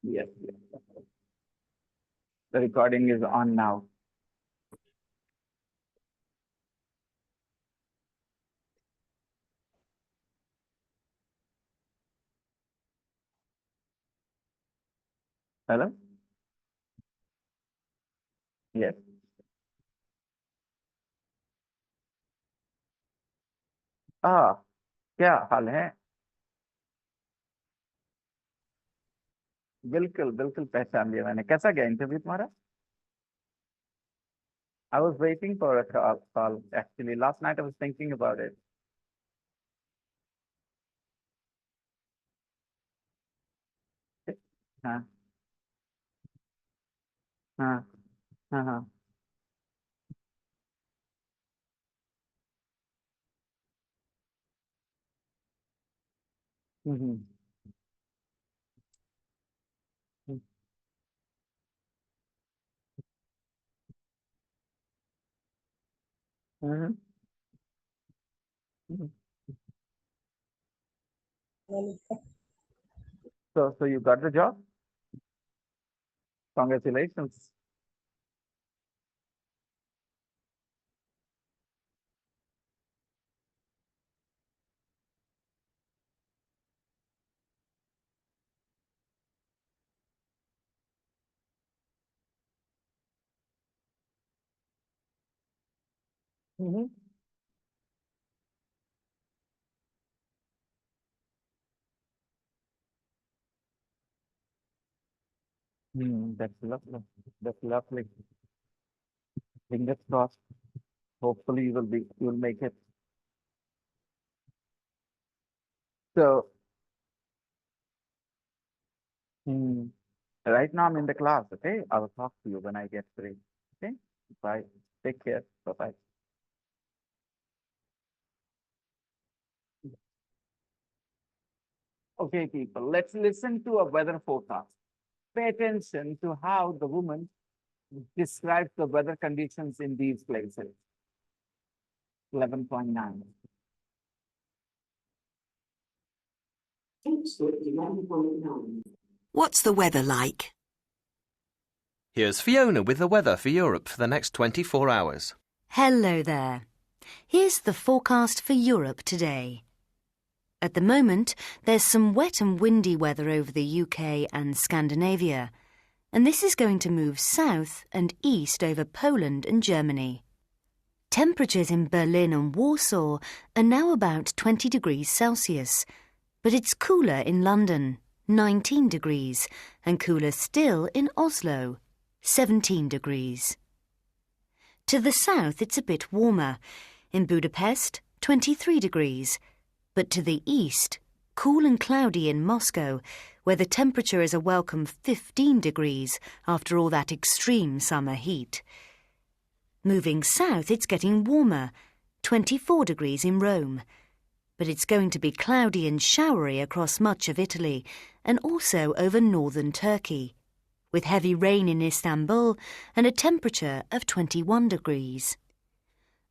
Yes, yes. The recording is on now. Hello? Yes. Ah, क्या हाल है? बिल्कुल बिल्कुल पहचान लिया मैंने। कैसा गया इंटरव्यू तुम्हारा? I was waiting for a call actually. Last night I was thinking about it. हाँ हाँ हाँ हाँ। हम्म हम्म हम्म, हम्म। So you got the job? Congratulations. Mm-hmm. That's lovely. That's lovely. Fingers crossed. Hopefully you will make it. So hmm, right now I'm in the class. Okay, I will talk to you when I get free. Okay, bye. Take care. Bye bye. Okay, people, let's listen to a weather forecast. Pay attention to how the woman describes the weather conditions in these places. 11.9. What's the weather like? Here's Fiona with the weather for Europe for the next 24 hours. Hello there. Here's the forecast for Europe today. At the moment, there's some wet and windy weather over the UK and Scandinavia, and this is going to move south and east over Poland and Germany. Temperatures in Berlin and Warsaw are now about 20 degrees Celsius, but it's cooler in London, 19 degrees, and cooler still in Oslo, 17 degrees. To the south, it's a bit warmer. In Budapest, 23 degrees. But to the east, cool and cloudy in Moscow, where the temperature is a welcome 15 degrees after all that extreme summer heat. Moving south, it's getting warmer, 24 degrees in Rome. But it's going to be cloudy and showery across much of Italy and also over northern Turkey, with heavy rain in Istanbul and a temperature of 21 degrees.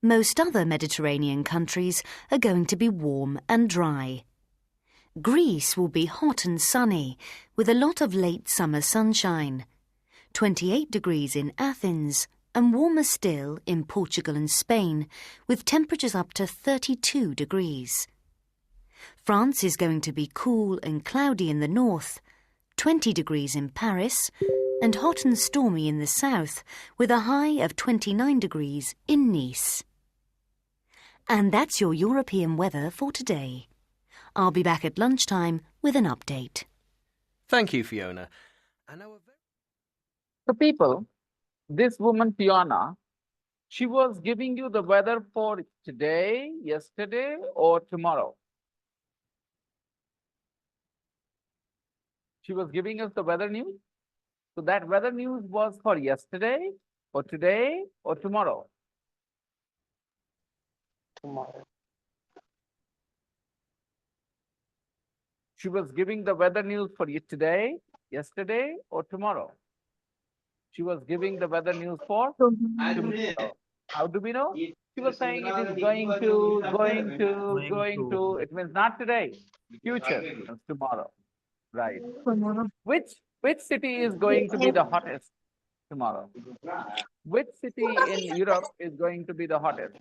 Most other Mediterranean countries are going to be warm and dry. Greece will be hot and sunny, with a lot of late summer sunshine. 28 degrees in Athens, and warmer still in Portugal and Spain, with temperatures up to 32 degrees. France is going to be cool and cloudy in the north, 20 degrees in Paris, and hot and stormy in the south, with a high of 29 degrees in Nice. And that's your European weather for today. I'll be back at lunchtime with an update. Thank you, Fiona. So people, this woman Fiona, she was giving you the weather for today, yesterday, or tomorrow. She was giving us the weather news. So that weather news was for yesterday, or today, or tomorrow. Tomorrow. She was giving the weather news for you today, yesterday, or tomorrow. She was giving the weather news for tomorrow. How do we know? She was saying it is going to. It means not today. Future means tomorrow. Right. Tomorrow. Which Which city is going to be the hottest tomorrow? Which city in Europe is going to be the hottest?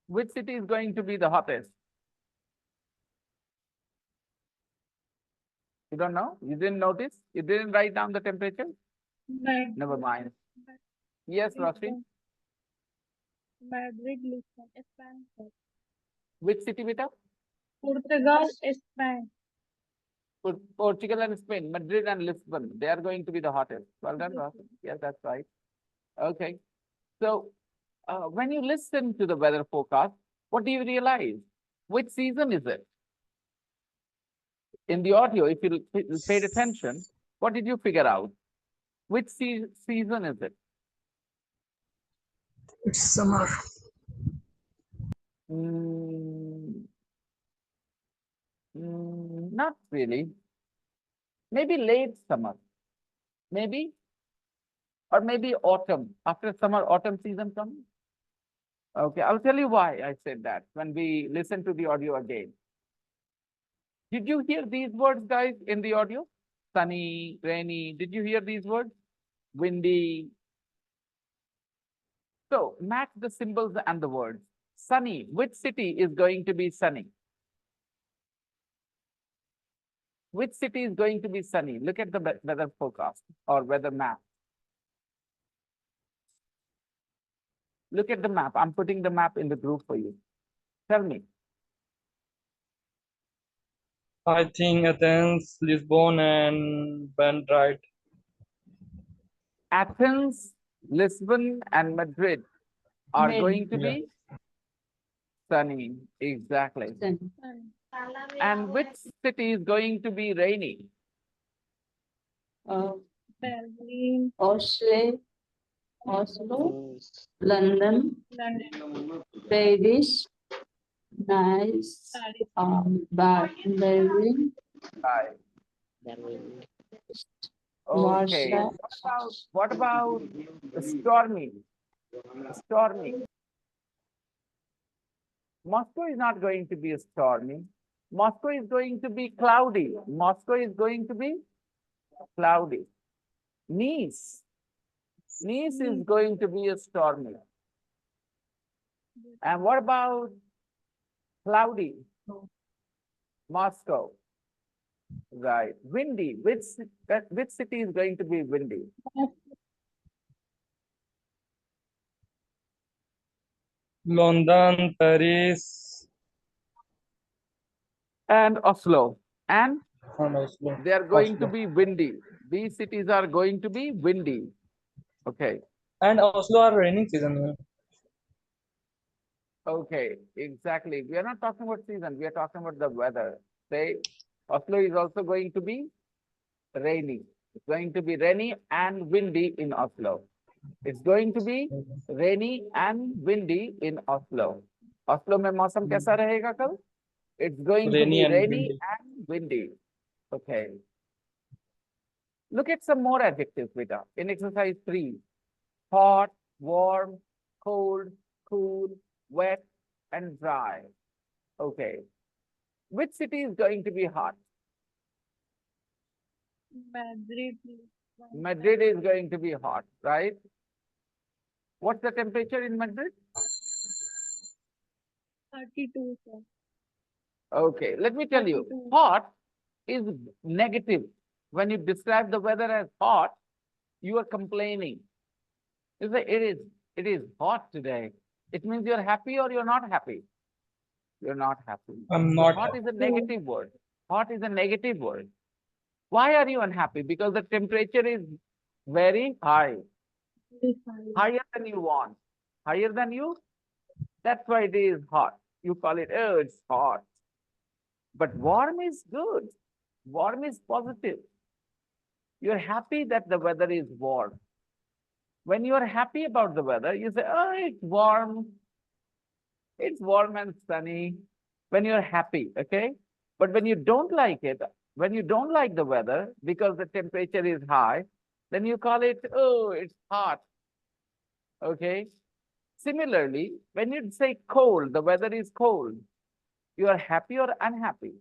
Which city is going to be the hottest? You don't know? You didn't notice? You didn't write down the temperature? Never mind. Yes, Roshni. Madrid, Lisbon, Spain. Which city, beta? Portugal, Spain. Portugal and Spain, Madrid and Lisbon. They are going to be the hottest. Well done, Roshni. Yes, that's right. Okay. So, when you listen to the weather forecast, what do you realize? Which season is it? In the audio, if you paid attention, what did you figure out? Which season is it? It's summer. Not really. Maybe late summer. Maybe. Or maybe autumn. After summer, autumn season comes. Okay, I'll tell you why I said that when we listen to the audio again. Did you hear these words, guys, in the audio? Sunny, rainy. Did you hear these words? Windy. So match the symbols and the words. Sunny. Which city is going to be sunny? Which city is going to be sunny? Look at the weather forecast or weather map. Look at the map. I'm putting the map in the group for you. Tell me. I think Athens, Lisbon, and Madrid. Athens, Lisbon, and Madrid are going to be sunny. Exactly. And which city is going to be rainy? Berlin, Oslo, London, Paris, Nice, Berlin, Right. Okay. Warsaw. What about stormy? Stormy. Moscow is not going to be stormy. Moscow is going to be cloudy. Moscow is going to be cloudy. Nice. Nice is going to be a stormy. And what about cloudy? Moscow. Right. Windy. Which city is going to be windy? London, Paris, And Oslo. And and Oslo. they are going to Oslo. be windy. These cities are going to be windy. Okay. And Oslo are raining season. Okay, exactly. We are not talking about season. We are talking about the weather. Say, Oslo is also going to be rainy. It's going to be rainy and windy in Oslo. It's going to be rainy and windy in Oslo. Oslo में मौसम कैसा रहेगा कल? It's going to be rainy and windy. Okay. Look at some more adjectives, beta. In exercise 3, hot, warm, cold, cool, wet, and dry. Okay. Which city is going to be hot? Madrid, Madrid is going to be hot, right? What's the temperature in Madrid? 32, sir. Okay, let me tell you, 32. hot is negative. When you describe the weather as hot, you are complaining. You say it is hot today. It means you're happy or you're not happy. You're not happy. I'm not. Hot is a negative word. Hot is a negative word. Why are you unhappy? Because the temperature is very high, higher than you want, higher than you. That's why it is hot. You call it, oh, it's hot. But warm is good. Warm is positive. You're happy that the weather is warm. When you are happy about the weather, you say, oh, it's warm. It's warm and sunny. When you're happy, okay? But when you don't like it, when you don't like the weather because the temperature is high, then you call it, oh, it's hot. Okay? Similarly, when you say cold, the weather is cold. You are happy or unhappy?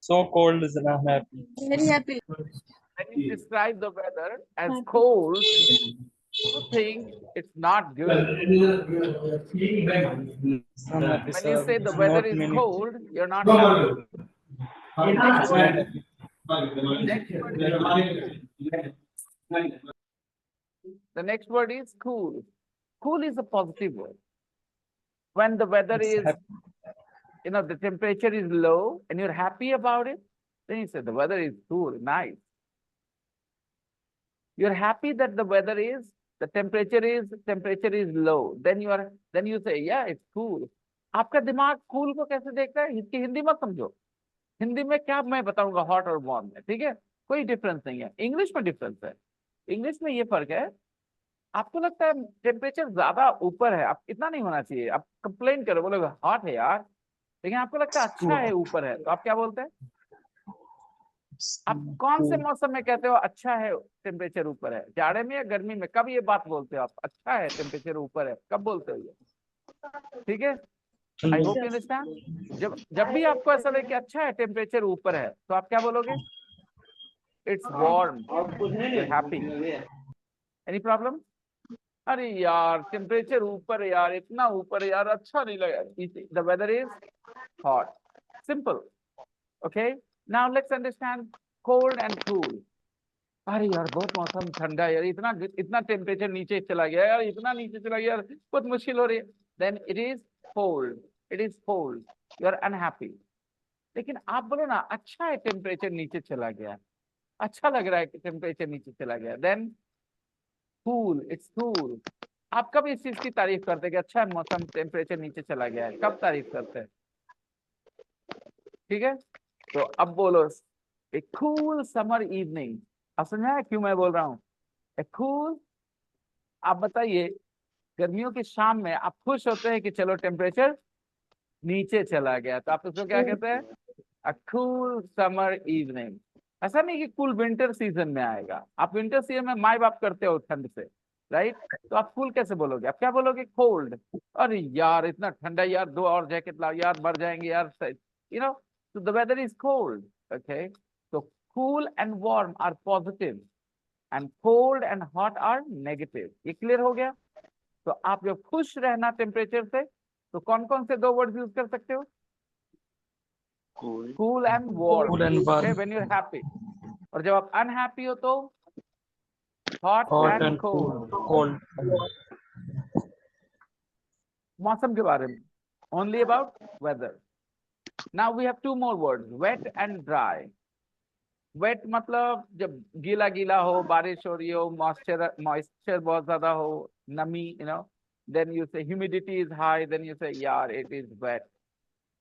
So cold is unhappy. Very happy. When you describe the weather as Happy. cold, you think it's not good. Unhappy, When you sir. say the weather Not is many. cold, you're not happy. The next It's word not is happy. the next word is cool. Cool is a positive word. When the weather It's is, happy. the temperature is low and you're happy about it, then you say the weather is cool, nice. You're happy that the temperature is low. Then you say, yeah, it's cool. आपका दिमाग cool को कैसे देखता है? इसकी हिंदी मत समझो. हिंदी में क्या मैं बताऊंगा हॉट और वार्म में, ठीक है? कोई डिफरेंस नहीं है. इंग्लिश में डिफरेंस है. इंग्लिश में ये फर्क है. आपको लगता है टेम्परेचर ज्यादा ऊपर है, आप इतना नहीं होना चाहिए, आप कंप्लेन करो, बोलोगे हॉट है यार, लेकिन आपको लगता है अच्छा है ऊपर है, तो आप क्या बोलते हैं? आप कौन से मौसम में कहते हो अच्छा है टेम्परेचर ऊपर है? जाड़े में या गर्मी में? कब ये बात बोलते हो आप, अच्छा है टेम्परेचर ऊपर है, कब बोलते हो ये? ठीक है, आई होप यू अंडरस्टैंड. जब जब भी आपको ऐसा लगे कि अच्छा है टेम्परेचर ऊपर है, तो आप क्या बोलोगे? It's warm, you are happy. Any problem? अरे यार टेम्परेचर ऊपर है यार, इतना ऊपर है यार, अच्छा नहीं लगा. The weather is hot. Simple. Okay, now let's understand cold and cool. अरे यार बहुत मौसम ठंडा है यार, इतना इतना टेम्परेचर नीचे चला गया यार, इतना नीचे चला गया यार, बहुत मुश्किल हो रही है. Then it is cold. It is cold, you are unhappy. लेकिन आप बोलो ना अच्छा है टेम्परेचर नीचे चला गया, अच्छा लग रहा है कि टेम्परेचर नीचे चला गया. Then cool, it's cool. आप कब इस चीज की तारीफ करते हैं कि अच्छा है मौसम, टेम्परेचर नीचे चला गया है? कब तारीफ करते हैं? ठीक है, तो अब बोलो ए कूल समर इवनिंग. अब समझा है क्यों मैं बोल रहा हूँ ए कूल? आप बताइए, गर्मियों की शाम में आप खुश होते हैं कि चलो टेम्परेचर नीचे चला गया, तो आप उसको क्या कहते हैं? A cool summer evening. ऐसा नहीं कि कूल विंटर सीजन में आएगा. आप विंटर सीजन में माई बाप करते हो ठंड से, राइट? तो आप कूल कैसे बोलोगे? आप क्या बोलोगे? कोल्ड. अरे यार इतना ठंडा यार, 2 और जैकेट लाओ यार, मर जाएंगे यार, so the weather is cold. Okay, so cool and warm are positive and cold and hot are negative. ये क्लियर हो गया? तो आप जब खुश रहना टेम्परेचर से, तो कौन कौन से 2 वर्ड यूज कर सकते हो? Cool and warm. Cool and warm. When you are happy. और जब आप अनहैप्पी हो तो hot Hot and and cold. cold. मौसम के बारे में, only about weather. Now we have 2 more words, wet and dry. Wet मतलब जब गीला गीला हो, बारिश हो रही हो, मॉइस्चर बहुत ज्यादा हो, नमी, then you say humidity is high, then you say यार it is wet.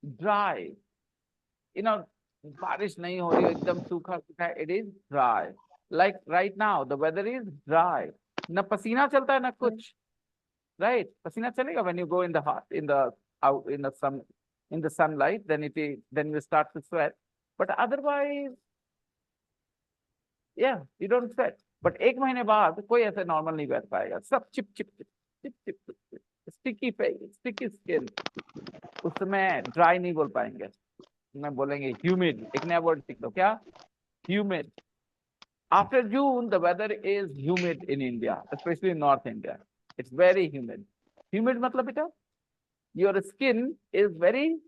Dry, बारिश नहीं हो रही हो, एकदम सूखा सूखा है, it is dry. Like right now the weather is dry. न पसीना चलता है न कुछ, right? पसीना चलेगा when you go in the hot, out in the sun, in the sunlight, then you start to sweat. But otherwise, yeah, you don't sweat. But 1 महीने बाद कोई ऐसे नॉर्मल नहीं बैठ पाएगा, सब chip chip chip chip chip chip, sticky face, sticky skin. उस समय ड्राई नहीं बोल पाएंगे, मैं बोलेंगे ह्यूमिड. एक नया वर्ड सीख लो, क्या? Humid. After June, the weather is humid in India, especially in North India. It's very humid. Humid मतलब बेटा, your skin is very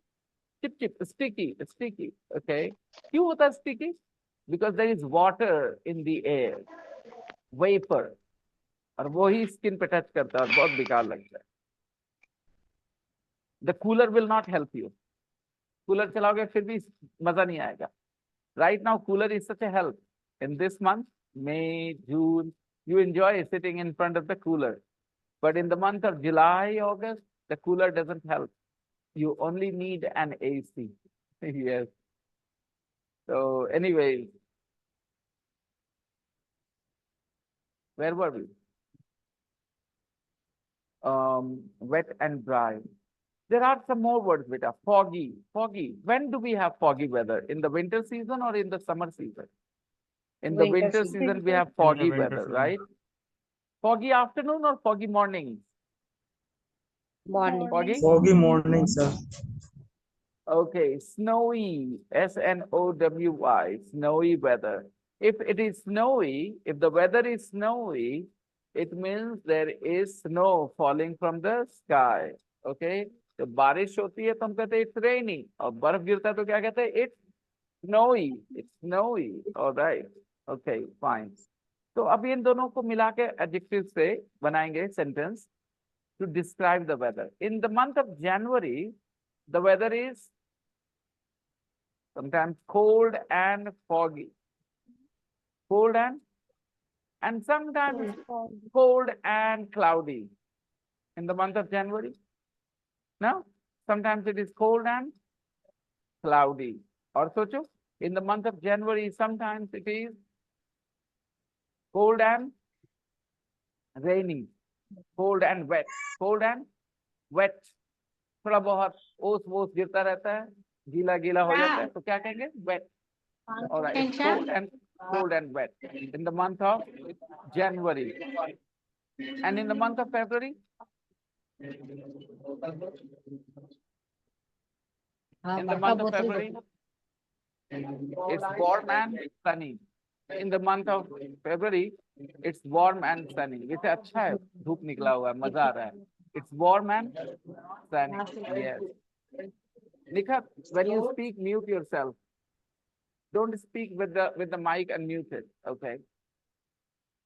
chip chip, sticky, sticky. Okay, क्यों होता है sticky? Because there is water in the air, vapor, और वो ही skin पे touch करता है और बहुत बेकार लगता है. The cooler will not help you. Cooler चलाओगे फिर भी मजा नहीं आएगा. Right now, cooler is such a help. In this month, May, June, you enjoy sitting in front of the cooler. But in the month of July, August, the cooler doesn't help. You only need an AC. Yes. So anyways, where were we? Wet and dry. There are some more words, beta. Foggy, foggy. When do we have foggy weather? In the winter season or in the summer season? In the winter season, we have foggy weather, right? Foggy afternoon or foggy mornings? Morning. Foggy? Foggy morning, sir. Okay, snowy, S-N-O-W-Y, snowy weather. If it is snowy, if the weather is snowy, it means there is snow falling from the sky. Okay, तो बारिश होती है तो हम कहते हैं it's rainy, और बर्फ गिरता है तो क्या कहते हैं it's snowy, it's snowy. All right, okay, fine. तो अब इन दोनों को मिला के adjective से बनाएंगे sentence to describe the weather. In the month of January, the weather is sometimes cold and foggy. Cold and sometimes cold and cloudy in the month of January. No, sometimes it is cold and cloudy. Or socho, in the month of January, sometimes it is cold and rainy, cold and wet, cold and wet. थोड़ा बहुत ओस वोस गिरता रहता है, गीला गीला हो जाता है, तो क्या कहेंगे? Wet. All right, it's cold and wet in the month of January. And in the month of February? In the month of February, it's warm and sunny. In the month of February, it's warm and sunny. It's अच्छा है, धूप निकला हुआ है, मजा आ रहा है. It's warm and sunny. Yes. Nikhat, when you speak, mute yourself. Don't speak with the mic unmuted, okay?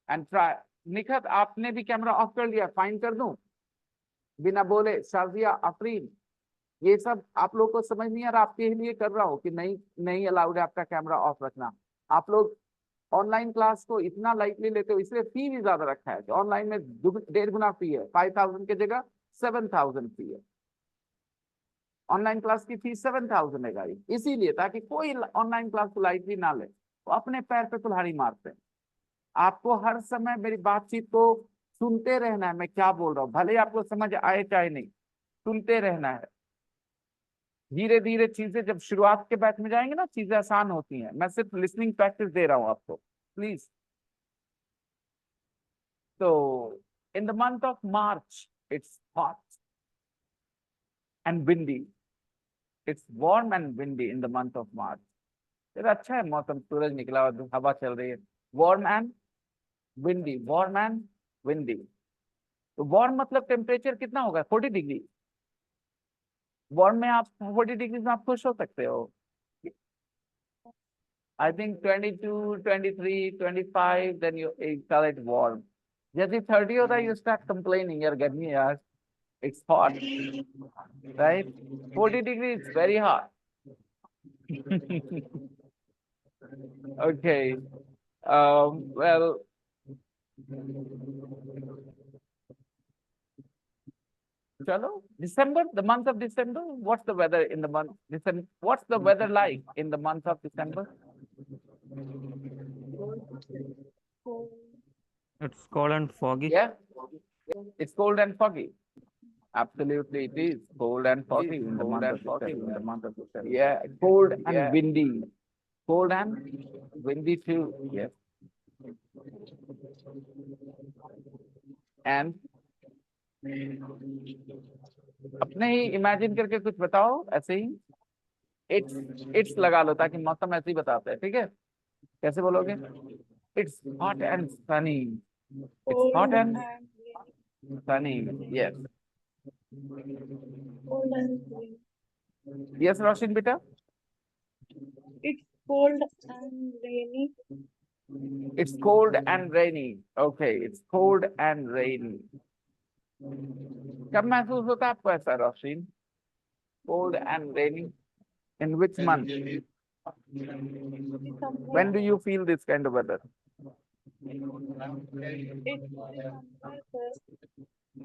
And try. Nikhat, आपने भी कैमरा ऑफ कर लिया, फाइन कर दूं? बिना बोले, शाजिया, अफरीन, ये सब आप लोग को समझ नहीं आ रहा, आपके लिए कर रहा हूँ कि नहीं अलाउड है आपका कैमरा ऑफ रखना. आप लोग ऑनलाइन क्लास को इतना लाइटली लेते हो, इसलिए फी भी ज्यादा रखा है. ऑनलाइन में 1.5 गुना फी है, 5,000 की जगह 7,000 फी है. ऑनलाइन क्लास की फीस 7,000 है गाड़ी, इसीलिए ताकि कोई ऑनलाइन क्लास को लाइटली ना ले. तो अपने पैर पे कुल्हाड़ी मारते हैं. आपको हर समय मेरी बातचीत को सुनते रहना है, मैं क्या बोल रहा हूँ, भले आपको समझ आए चाहे नहीं, सुनते रहना है. धीरे धीरे चीजें जब शुरुआत के बैच में जाएंगे ना, चीजें आसान होती हैं. मैं सिर्फ लिसनिंग प्रैक्टिस दे रहा हूँ आपको, प्लीज. तो in the month of March it's hot and windy. It's warm and windy in the month of March. फिर अच्छा है मौसम, सूरज निकला और हवा चल रही है. Warm and windy, warm and windy. तो वार्म मतलब टेम्परेचर कितना होगा? 40 डिग्री. वार्म में आप 40 डिग्री में आप खुश हो सकते हो. I think 22, 23, 25, then you call it warm. जैसे 30 होता है, you start complaining, यार गर्मी है यार, it's hot, right? 40 degree, it's very hot. Okay. Well, chalo, December, the month of December, what's the weather in the month December? What's the weather like in the month of December? It's cold and foggy. Yeah, it's cold and foggy. Absolutely, it is cold and foggy in the month of December. Yeah, cold and windy. Cold and windy too. Yes. And अपने ही imagine करके कुछ बताओ ऐसे ही. It's लगा लो ताकि मौसम ऐसे ही बताते हैं. ठीक है, कैसे बोलोगे? It's hot and sunny. It's hot and sunny. Yes, Cold and rainy. Yes Roshan बेटा. It's cold and rainy. It's cold and rainy. Okay, it's cold and rainy. कब महसूस होता है आपको ऐसा रोशन? Cold and rainy. In which month? When do you feel this kind of weather? It's December, sir.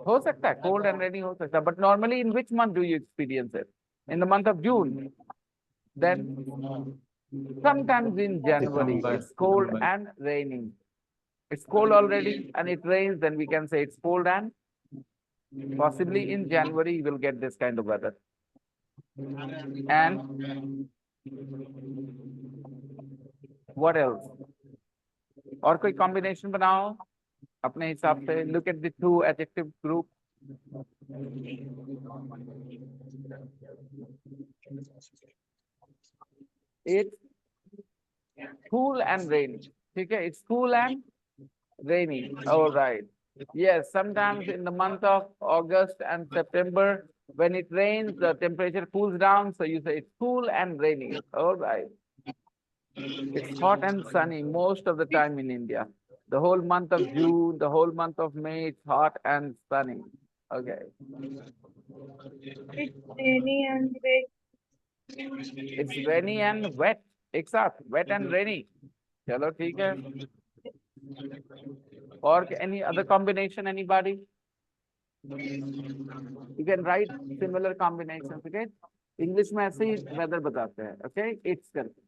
हो सकता है cold and rainy हो सकता है, but normally in which month do you experience it? In the month of June. Then sometimes in January it's cold and raining. It's cold already and it rains, then we can say it's cold, and possibly in January you will get this kind of weather. And what else? और कोई combination बनाओ अपने हिसाब से. Look at the two adjective group. It's cool and rainy. Okay, it's cool and rainy. All right. Yes, sometimes in the month of August and September, when it rains, the temperature cools down. So you say it's cool and rainy. All right. It's hot and sunny most of the time in India. The whole month of June, the whole month of May, it's hot and sunny. Okay. It's rainy and wet. It's rainy and wet. Exact. Wet and rainy. Chalo, theek hai. Or any other combination, anybody? You can write similar combinations, okay? English में ऐसे ही weather बताते हैं, okay? It's करके.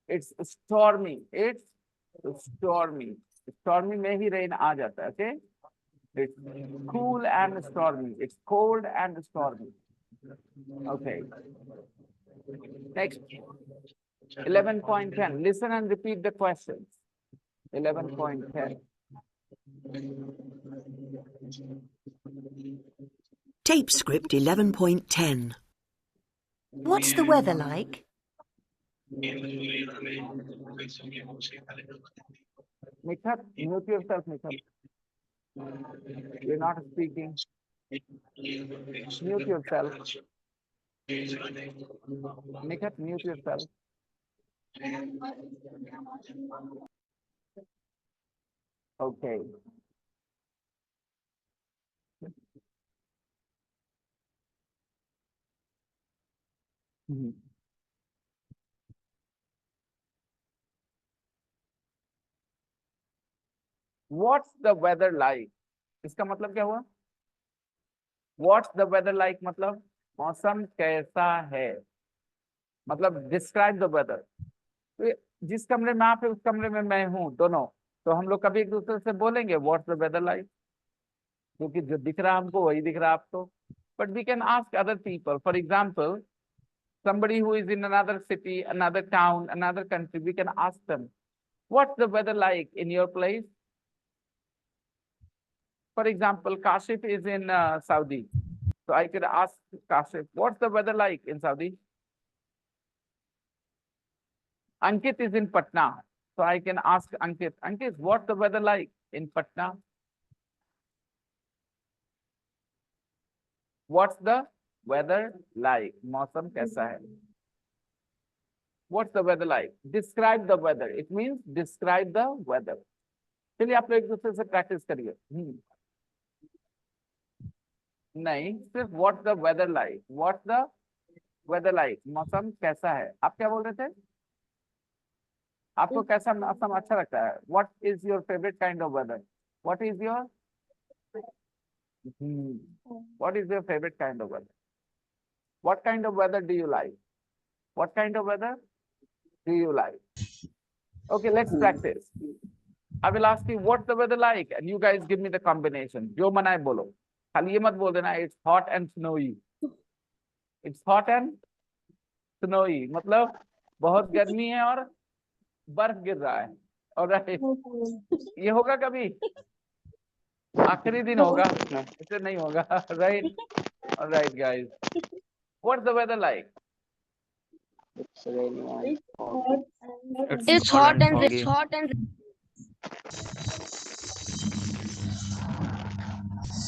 It's stormy. It's stormy. Stormy में ही rain आ जाता है, okay? It's cool and stormy. It's cold and stormy. Okay. Next. 11.10. Listen and repeat the questions. 11.10. Tape script 11.10. What's the weather like? Mikhat, mute yourself, Mikhat. You're not speaking. Mute yourself. Mikhat, mute yourself. Okay. What's the weather like? इसका मतलब क्या हुआ? What's the weather like? मतलब मौसम कैसा है? मतलब describe the weather. तो जिस कमरे में आप है उस कमरे में मैं हूँ, दोनों. तो हम लोग कभी एक दूसरे से बोलेंगे what's the weather like? क्योंकि जो दिख रहा हमको वही दिख रहा आपको. But we can ask other people. For example, somebody who is in another city, another town, another country, we can ask them, what's the weather like in your place? For example, Kashif is in Saudi. So I could ask Kashif, what's the weather like in Saudi? Ankit is in Patna. So I can ask Ankit, Ankit, what's the weather like in Patna? What's the weather like? मौसम कैसा है? What's the weather like? Describe the weather. It means describe the weather. चलिए आप लोग एक दूसरे से practice करिए. नहीं, सिर्फ what's the weather like? What's the weather like? मौसम कैसा है? आप क्या बोल रहे थे? आपको कैसा मौसम अच्छा लगता है? What is your favorite kind of weather? What is your What is your favorite kind of weather? What kind of weather do you like? What kind of weather do you like? Okay, let's practice. I will ask you what's the weather like, and you guys give me the combination. जो मना है बोलो. खाली ये मत बोल देना. It's hot and snowy. It's hot and snowy. मतलब बहुत गर्मी है और बर्फ गिर रहा है. Alright. ये होगा कभी? आखिरी दिन होगा. इसे नहीं होगा. Right? Alright, guys. What's the weather like? It's rainy and foggy. It's hot and foggy.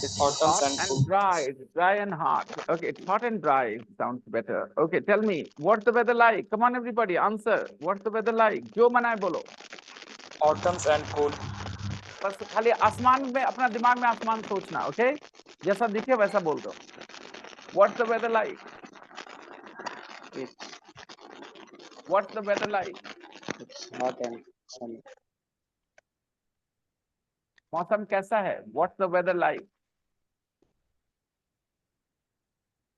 It's Autumn hot and and cool. dry. It's dry and hot. Okay, it's hot and dry. Sounds better. Okay, tell me, what's the weather like? Come on, everybody, answer. What's the weather like? जो मना है बोलो. Autumns and cool. बस खाली आसमान में अपना दिमाग में आसमान सोचना, okay? जैसा दिखे वैसा बोल दो. What's the weather like? What's the weather like? It's hot and sunny. मौसम कैसा है? What's the weather like?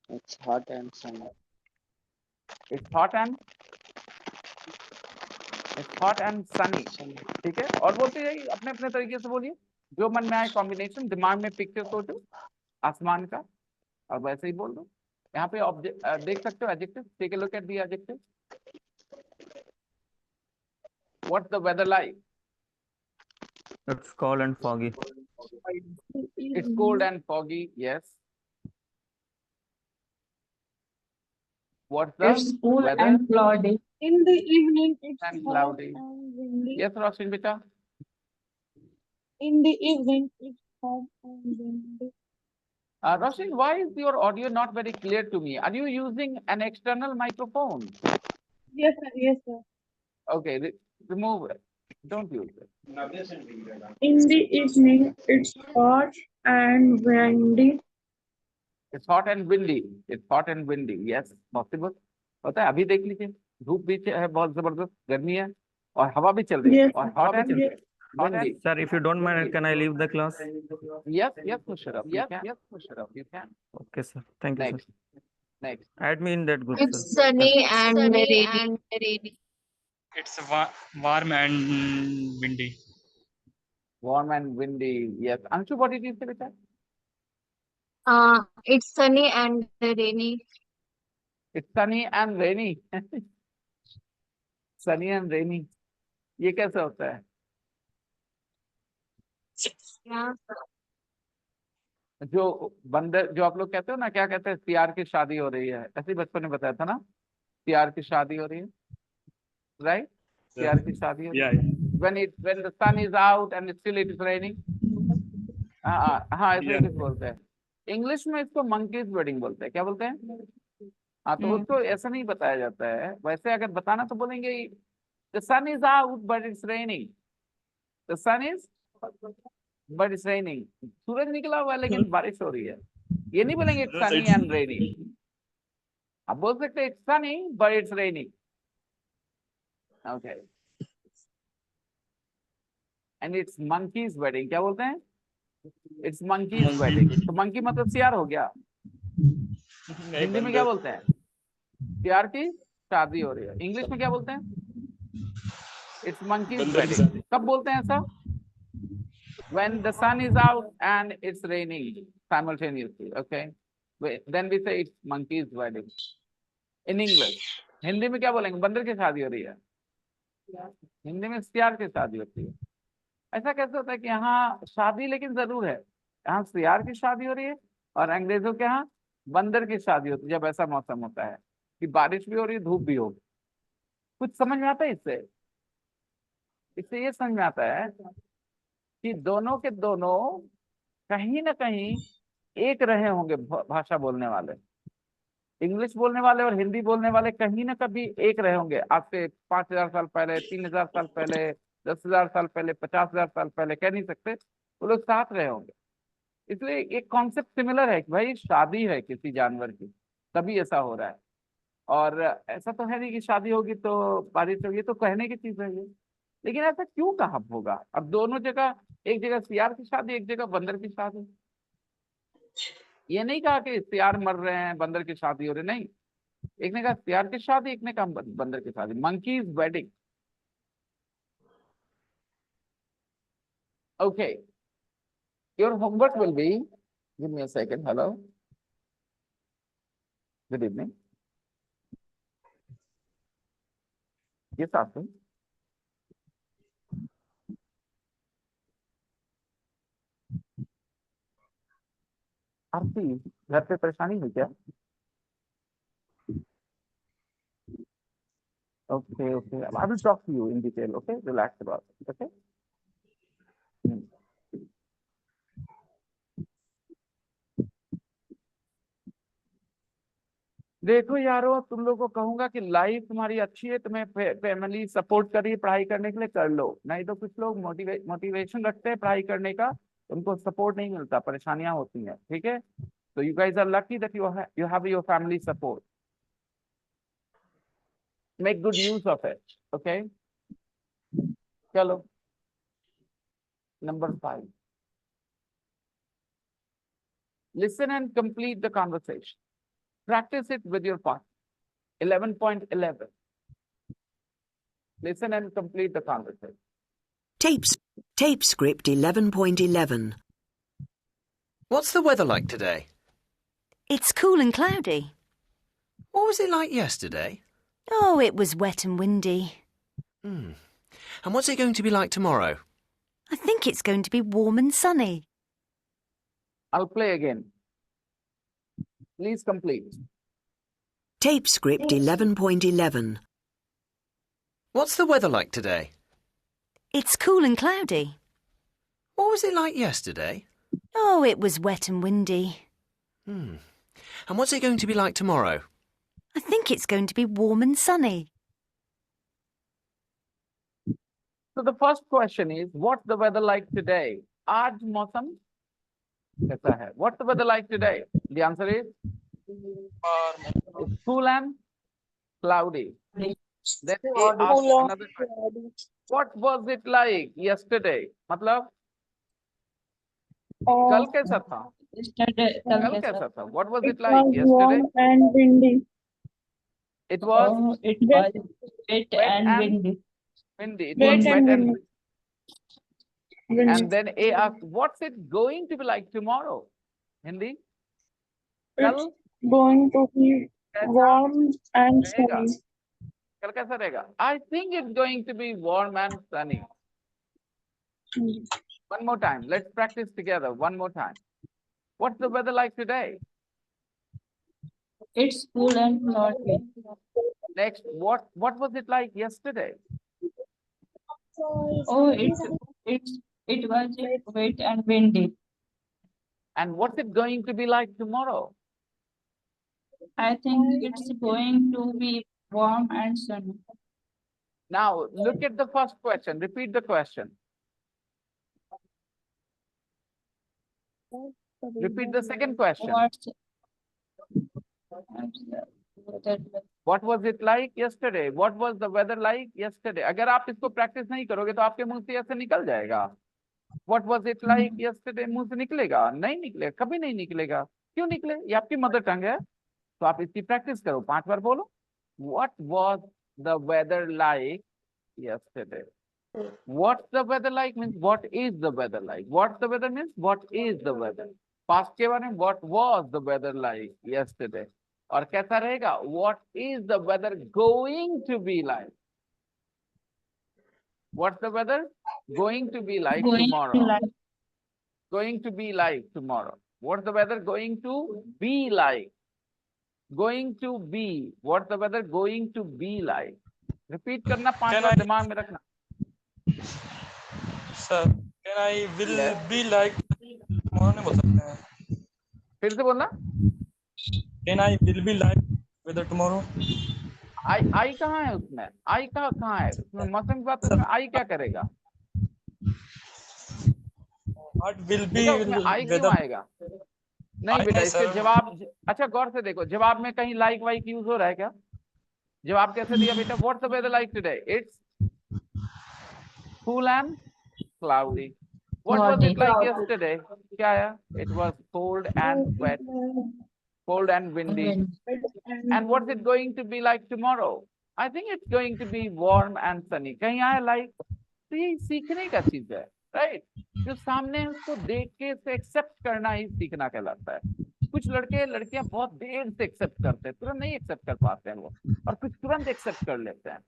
It's hot and sunny. It's hot and sunny. ठीक है? और बोलते जाइए अपने अपने तरीके से बोलिए. जो मन में आए कॉम्बिनेशन, दिमाग में पिक्चर सोचो आसमान का और वैसे ही बोल दो. यहाँ पे ऑब्जेक्ट देख सकते हो adjective. Take a look at the adjective. What's the weather like? It's cold and foggy. It's cold and foggy. Yes. What's the It's cool weather? and cloudy. In the evening, it's And hot cloudy. and windy. Yes, Roshan beta. In the evening, it's hot and windy. Roshan, why is your audio not very clear to me? Are you using an external microphone? Yes, sir. Yes, sir. Okay, remove it. Don't use it. In the evening, it's hot and windy. It's hot and windy. It's hot and windy. Yes, possible. पता है अभी देख लीजिए धूप भी है बहुत जबरदस्त गर्मी है और हवा भी चल रही है Yes, और sir. hot and Yes. windy. Sir, if you don't mind, can I leave the class? Yes, yes, Musharraf. Yes, yes, Musharraf. You can. Okay, sir. Thank you, sir. Next, next. Add me in that group, It's sir. sunny and rainy. It's warm and windy. Warm and windy. Yes. Anshu, what did you say, beta? It's sunny and rainy. It's sunny and rainy. Sunny and rainy. ये कैसे होता है? Yeah. जो बंदर जो आप लोग कहते हो ना क्या कहते हैं सियार की शादी हो रही है ऐसे ही बचपन में बताया था ना सियार की शादी हो रही है राइट सियार की शादी हो रही है when the sun is out and still it is raining हाँ ऐसे ही कुछ बोलते हैं इंग्लिश में इसको मंकीज वेडिंग बोलते हैं क्या बोलते हैं हाँ तो उसको ऐसा नहीं बताया जाता है वैसे अगर बताना तो बोलेंगे the sun is out but it's raining the sun is but it's raining सूरज निकला हुआ है लेकिन बारिश हो रही है ये नहीं बोलेंगे it's sunny and rainy आप बोल सकते हैं it's sunny but it's raining okay and it's monkey's wedding क्या बोलते हैं it's monkey's wedding तो monkey मतलब सियार हो गया हिंदी में क्या बोलते हैं सियार की शादी हो रही है इंग्लिश में क्या बोलते हैं it's monkey's wedding कब बोलते हैं ऐसा when the sun is out and it's raining simultaneously okay then we say it's monkey's wedding in English Hindi में क्या बोलेंगे बंदर की शादी हो रही है हिंदी में सियार की शादी होती है ऐसा कैसे होता है कि यहाँ शादी लेकिन जरूर है यहाँ सियार की शादी हो रही है और अंग्रेजों के यहाँ बंदर की शादी होती है जब ऐसा मौसम होता है कि बारिश भी हो रही है धूप भी हो कुछ समझ में आता है इससे इससे ये समझ में आता है कि दोनों के दोनों कहीं ना कहीं एक रहे होंगे भाषा बोलने वाले इंग्लिश बोलने वाले और हिंदी बोलने वाले कहीं ना कभी एक रहे होंगे आज से 5,000 साल पहले 3,000 साल पहले 10,000 साल पहले 50,000 साल पहले कह नहीं सकते वो लोग साथ रहे होंगे इसलिए एक कॉन्सेप्ट सिमिलर है कि भाई शादी है किसी जानवर की तभी ऐसा हो रहा है और ऐसा तो है नहीं कि शादी होगी तो बारिश होगी तो कहने की चीज है ये लेकिन ऐसा क्यों कहा होगा अब दोनों जगह एक जगह सियार की शादी एक जगह बंदर की शादी ये नहीं कहा कि सियार मर रहे हैं बंदर की शादी हो रही नहीं एक ने कहा सियार की शादी एक ने कहा बंदर की शादी monkeys wedding okay your homework will be give me a second hello good evening yes Asif Aarti घर पे परेशानी हुई क्या okay okay I will talk to you in detail okay relax about it okay देखो यारो तुम लोगों को कहूंगा कि लाइफ तुम्हारी अच्छी है तुम्हें फैमिली सपोर्ट कर रही है पढ़ाई करने के लिए कर लो नहीं तो कुछ लोग मोटिवेशन रखते हैं पढ़ाई करने का उनको सपोर्ट नहीं मिलता परेशानियां होती हैं ठीक है तो you guys are lucky that you have your family support make good use of it okay चलो number 5 listen and complete the conversation practice it with your partner 11.11 listen and complete the conversation Tape script 11.11. What's the weather like today? It's cool and cloudy. What was it like yesterday? Oh, it was wet and windy. And what's it going to be like tomorrow? I think it's going to be warm and sunny. I'll play again. Please complete. Tape script 11.11. What's the weather like today? It's cool and cloudy. What was it like yesterday? Oh, it was wet and windy. And what's it going to be like tomorrow? I think it's going to be warm and sunny. So the first question is, what's the weather like today? आज मौसम कैसा है? What's the weather like today? The answer is it's cool and cloudy. Then A asks another question. What was it like yesterday? मतलब कल कैसा था? कल कैसा था? What was it like yesterday? warm and windy. It was It was Wet wet and and windy. windy. It Wet was and wet and windy. and then A asks, what's it going to be like tomorrow? Hindi? It's कल going to be कैसा warm and रहेगा? sunny. कल कैसा रहेगा? I think it's going to be warm and sunny. One more time. Let's practice together. One more time. What's the weather like today? It's cool and cloudy. Next, what was it like yesterday? Oh, it was wet and windy. And what's it going to be like tomorrow? I think it's going to be warm and sunny. Now, look at the first question. Repeat the question. Repeat the second question. What was it like yesterday? What was the weather like yesterday? अगर आप इसको practice नहीं करोगे तो आपके मुंह से ऐसे निकल जाएगा. What was it like yesterday? मुंह से निकलेगा? नहीं निकलेगा, कभी नहीं निकलेगा. क्यों निकले? ये आपकी मदर टंग है. तो आप इसकी practice करो. 5 बार बोलो. What was the weather like yesterday? What's the weather like means what is the weather like? What's the weather means what is the weather? Past के बारे में what was the weather like yesterday? और कैसा रहेगा? What is the weather going to be like? What's the weather going to be like tomorrow? Going to be like tomorrow. What's the weather going to be like? Going to be. What's the weather going to be like? Repeat करना 5 बार दिमाग में रखना. Sir can I will Yes. Be like tomorrow नहीं बोल सकते हैं. फिर से बोलना. Can I will be like weather tomorrow. I कहाँ है उसमें? आई कहाँ है उसमें? मौसम की बात उसमें आई क्या करेगा? व्हाट विल बी बेटा उसमें आई क्यों वेदर. आएगा? नहीं बेटा, इसके जवाब अच्छा गौर से देखो. जवाब में कहीं लाइक वाइक यूज हो रहा है क्या? जवाब कैसे दिया बेटा? What's the weather like today? It's cool and cloudy. What was it like yesterday? क्या आया? It was cold and wet, cold and windy. And what's it going to be like tomorrow? I think it's going to be warm and sunny. कहीं आया like? तो ये सीखने का चीज है, right? जो सामने है उसको देख के से एक्सेप्ट करना ही सीखना कहलाता है. कुछ लड़के लड़कियां बहुत देर से एक्सेप्ट करते हैं, तुरंत नहीं एक्सेप्ट कर पाते हैं वो, और कुछ तुरंत एक्सेप्ट कर लेते हैं.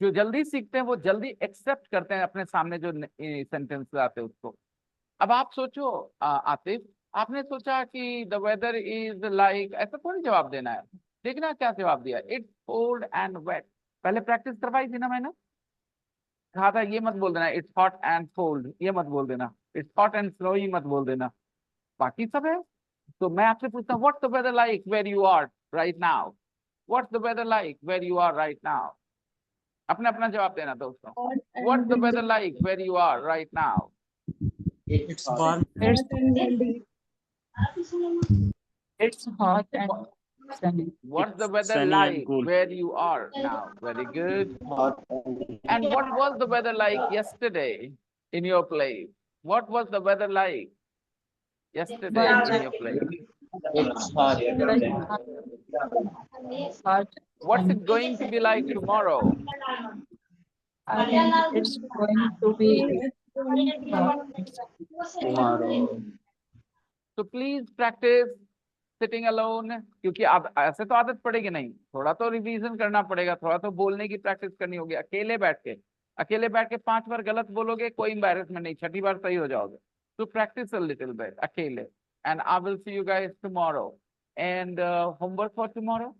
जो जल्दी सीखते हैं वो जल्दी एक्सेप्ट करते हैं अपने सामने जो सेंटेंस आते हैं उसको. अब आप सोचो आतिफ, आपने सोचा कि द वेदर इज लाइक, ऐसा थोड़ी जवाब देना है. देखना क्या जवाब दिया. It's cold and wet. पहले प्रैक्टिस करवाई थी ना मैंने. कहा था ये मत बोल देना इट्स हॉट एंड कोल्ड, ये मत बोल देना. इट्स हॉट एंड स्नोई मत बोल देना. बाकी सब है. तो मैं आपसे पूछता हूँ, what's the weather like where you are right now? What's the weather like where you are right now? अपना अपना जवाब देना दोस्तों. What's the weather like where you are right now? It's warm. It's hot and sunny. What's the weather sunny and like cool. where you are now? Very good. Hot and And what was the weather like yesterday in your place? What was the weather like yesterday in your place? it's hot. Hot. What's it going to be like tomorrow? I think it's going to be hot. Tomorrow. So please practice sitting alone. क्योंकि अब ऐसे तो आदत पड़ेगी नहीं, थोड़ा तो revision करना पड़ेगा, थोड़ा तो बोलने की प्रैक्टिस करनी होगी. अकेले बैठ के 5 बार गलत बोलोगे कोई एम्बैरेसमेंट नहीं, 6ठी बार सही हो जाओगे. So practice a little bit, akele. And I will see you guys tomorrow. And homework for tomorrow?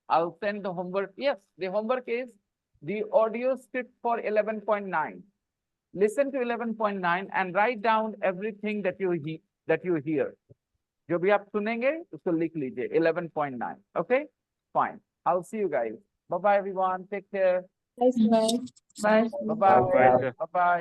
I'll send the homework. Yes, the homework is the audio script for 11.9. Listen to 11.9 and write down everything that you hear. जो भी आप सुनेंगे उसको लिख लीजिए 11.9. Okay, fine. I'll see you guys. Bye bye everyone. Take care. Bye. Bye. Bye bye. Bye, sir. Bye bye.